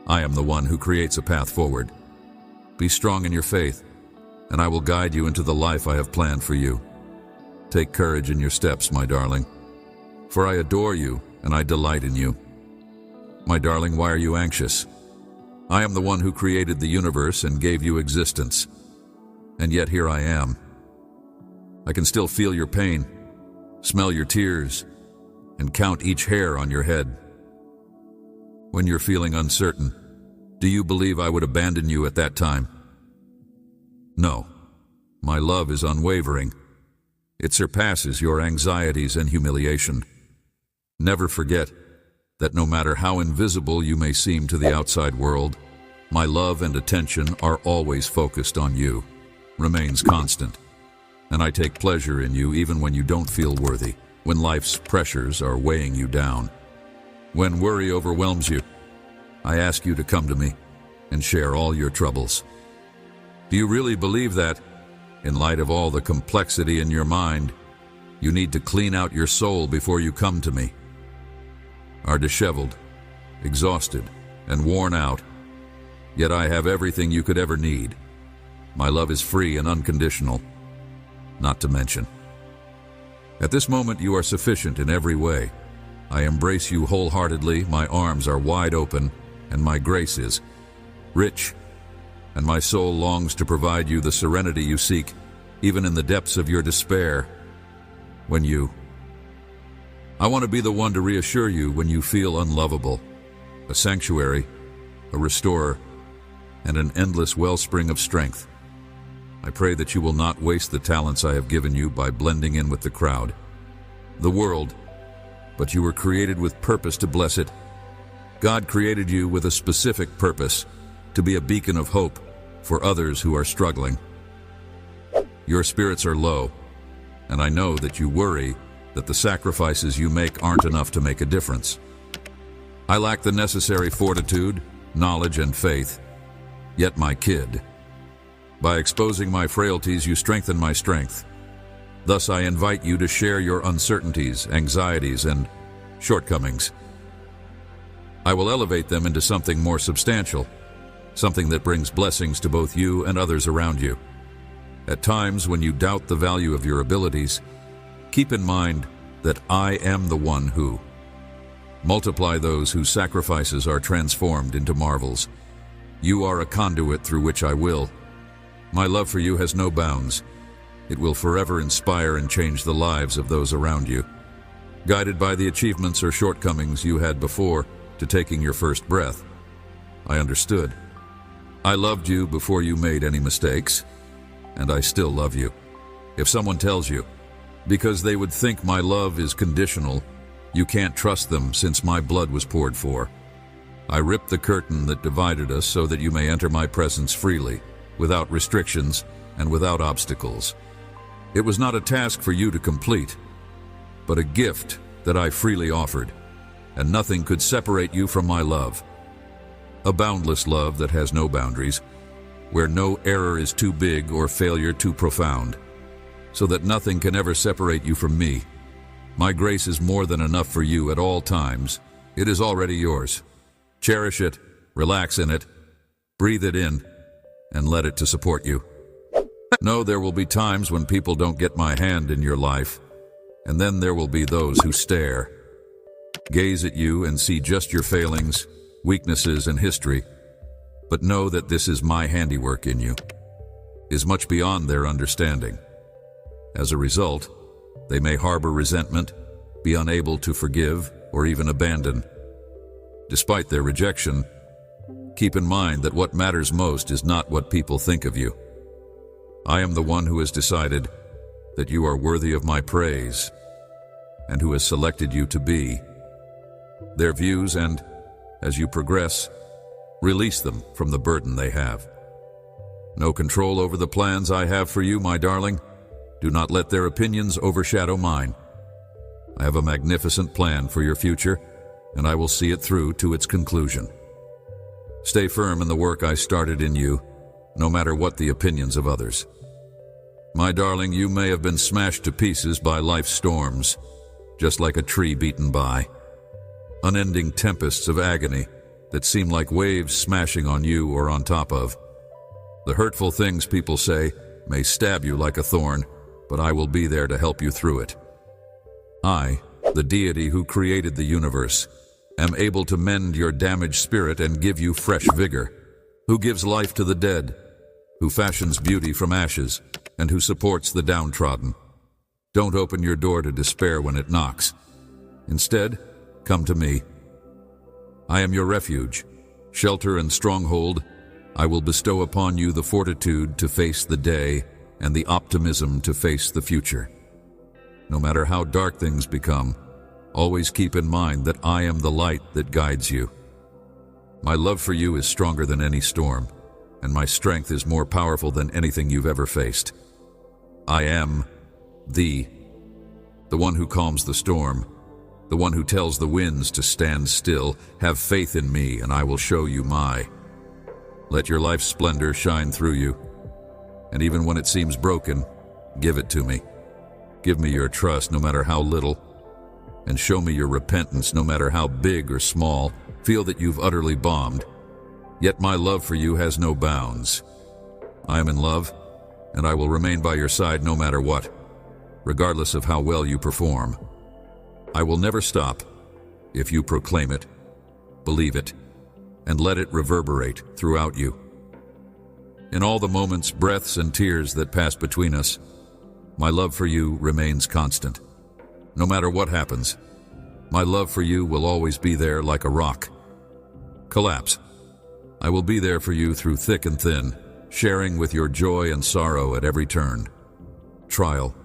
I am the one who creates a path forward. Be strong in your faith, and I will guide you into the life I have planned for you. Take courage in your steps, my darling, for I adore you and I delight in you. My darling, why are you anxious? I am the one who created the universe and gave you existence, and yet here I am. I can still feel your pain, smell your tears, and count each hair on your head. When you're feeling uncertain, do you believe I would abandon you at that time? No. My love is unwavering. It surpasses your anxieties and humiliation. Never forget that no matter how invisible you may seem to the outside world, my love and attention are always focused on you, remains constant. And I take pleasure in you even when you don't feel worthy, when life's pressures are weighing you down. When worry overwhelms you, I ask you to come to me and share all your troubles. Do you really believe that, in light of all the complexity in your mind, you need to clean out your soul before you come to me? Are disheveled, exhausted, and worn out, yet I have everything you could ever need. My love is free and unconditional, not to mention. At this moment you are sufficient in every way. I embrace you wholeheartedly, my arms are wide open, and my grace is rich, and my soul longs to provide you the serenity you seek, even in the depths of your despair. I want to be the one to reassure you when you feel unlovable, a sanctuary, a restorer, and an endless wellspring of strength. I pray that you will not waste the talents I have given you by blending in with the crowd, the world, but you were created with purpose to bless it. God created you with a specific purpose, to be a beacon of hope for others who are struggling. Your spirits are low, and I know that you worry that the sacrifices you make aren't enough to make a difference. I lack the necessary fortitude, knowledge, and faith. Yet, my kid, by exposing my frailties, you strengthen my strength. Thus, I invite you to share your uncertainties, anxieties, and shortcomings. I will elevate them into something more substantial, something that brings blessings to both you and others around you. At times, when you doubt the value of your abilities, keep in mind that I am the one who multiply those whose sacrifices are transformed into marvels. You are a conduit through which I will. My love for you has no bounds. It will forever inspire and change the lives of those around you. Guided by the achievements or shortcomings you had before to taking your first breath, I understood. I loved you before you made any mistakes, and I still love you. If someone tells you, because they would think my love is conditional, you can't trust them since my blood was poured for. I ripped the curtain that divided us so that you may enter my presence freely, without restrictions and without obstacles. It was not a task for you to complete, but a gift that I freely offered, and nothing could separate you from my love. A boundless love that has no boundaries, where no error is too big or failure too profound, so that nothing can ever separate you from me. My grace is more than enough for you at all times. It is already yours. Cherish it, relax in it, breathe it in, and let it to support you. Know there will be times when people don't get my hand in your life, and then there will be those who stare, gaze at you and see just your failings, weaknesses, and history. But know that this is my handiwork in you, is much beyond their understanding. As a result, They may harbor resentment, be unable to forgive, or even abandon. Despite their rejection, keep in mind that what matters most is not what people think of you. I am the one who has decided that you are worthy of my praise and who has selected you to be. Their views and, as you progress, release them from the burden they have. No control over the plans I have for you, my darling. Do not let their opinions overshadow mine. I have a magnificent plan for your future, and I will see it through to its conclusion. Stay firm in the work I started in you, no matter what the opinions of others. My darling, you may have been smashed to pieces by life's storms, just like a tree beaten by. Unending tempests of agony that seem like waves smashing on you or on top of. The hurtful things people say may stab you like a thorn, but I will be there to help you through it. I, the deity who created the universe, am able to mend your damaged spirit and give you fresh vigor, who gives life to the dead, who fashions beauty from ashes, and who supports the downtrodden. Don't open your door to despair when it knocks. Instead, come to me. I am your refuge, shelter and stronghold. I will bestow upon you the fortitude to face the day and the optimism to face the future. No matter how dark things become, always keep in mind that I am the light that guides you. My love for you is stronger than any storm, and my strength is more powerful than anything you've ever faced. I am the one who calms the storm, the one who tells the winds to stand still. Have faith in me, and I will show you my. Let your life's splendor shine through you, and even when it seems broken, give it to me. Give me your trust, no matter how little, and show me your repentance, no matter how big or small. Feel that you've utterly bombed, yet my love for you has no bounds. I am in love, and I will remain by your side no matter what, regardless of how well you perform. I will never stop if you proclaim it, believe it, and let it reverberate throughout you. In all the moments, breaths, and tears that pass between us, my love for you remains constant. No matter what happens, my love for you will always be there like a rock. Collapse. I will be there for you through thick and thin, sharing with your joy and sorrow at every turn. Trial.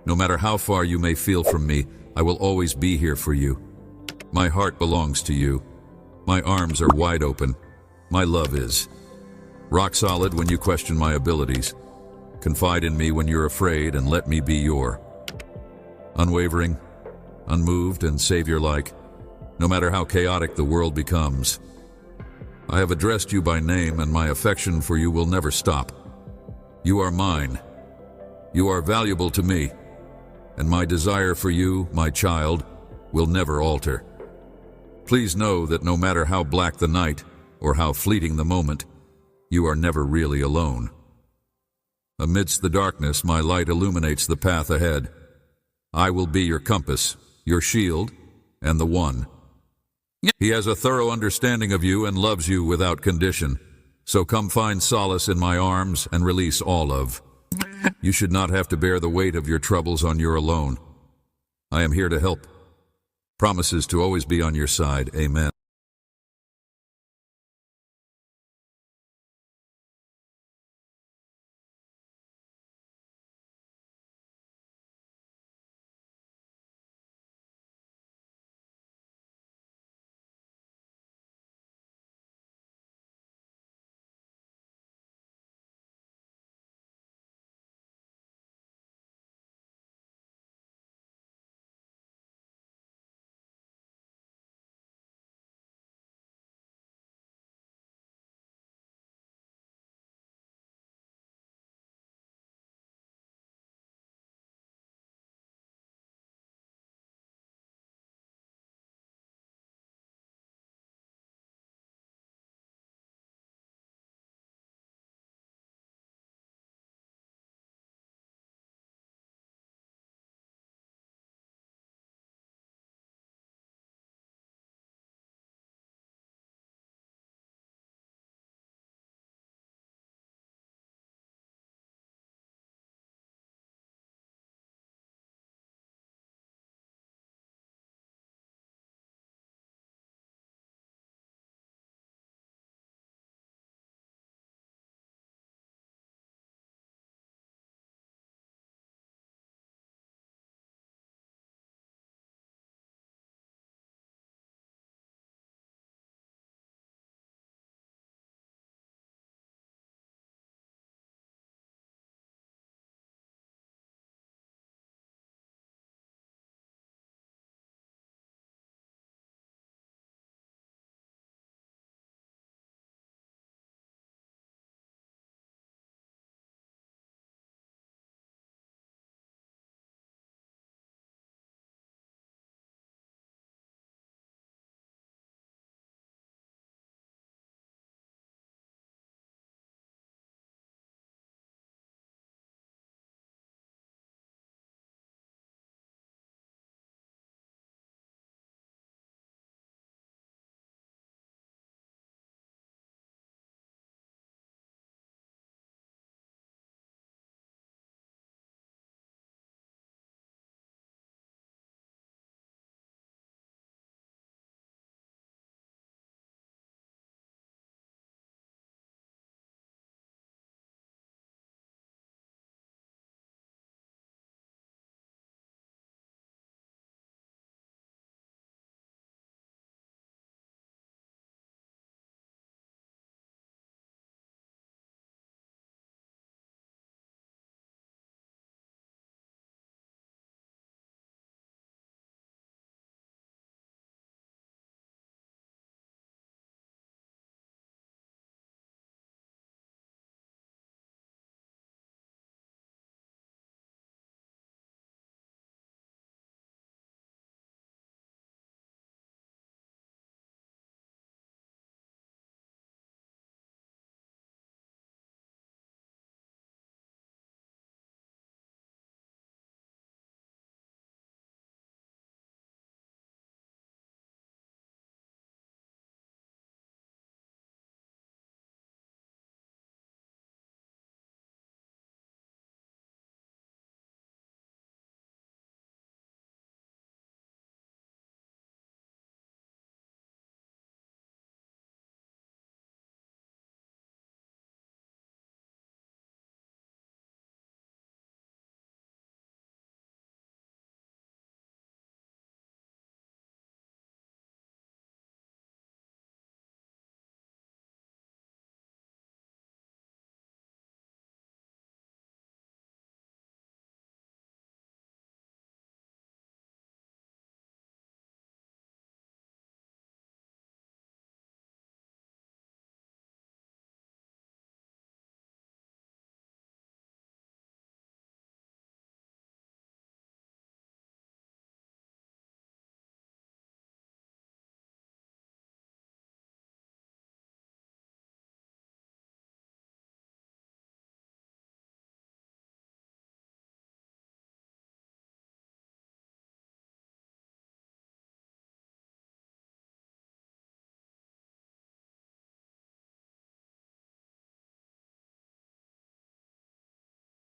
No matter how far you may feel from me, I will always be here for you. My heart belongs to you. My arms are wide open. My love is rock solid when you question my abilities. Confide in me when you're afraid, and let me be your unwavering, unmoved, and savior-like, no matter how chaotic the world becomes. I have addressed you by name, and my affection for you will never stop. You are mine. You are valuable to me, and my desire for you, my child, will never alter. Please know that no matter how black the night or how fleeting the moment, you are never really alone. Amidst the darkness, my light illuminates the path ahead. I will be your compass, your shield, and the one. He has a thorough understanding of you and loves you without condition. So come find solace in my arms and release all of. You should not have to bear the weight of your troubles on your alone. I am here to help. Promises to always be on your side. Amen.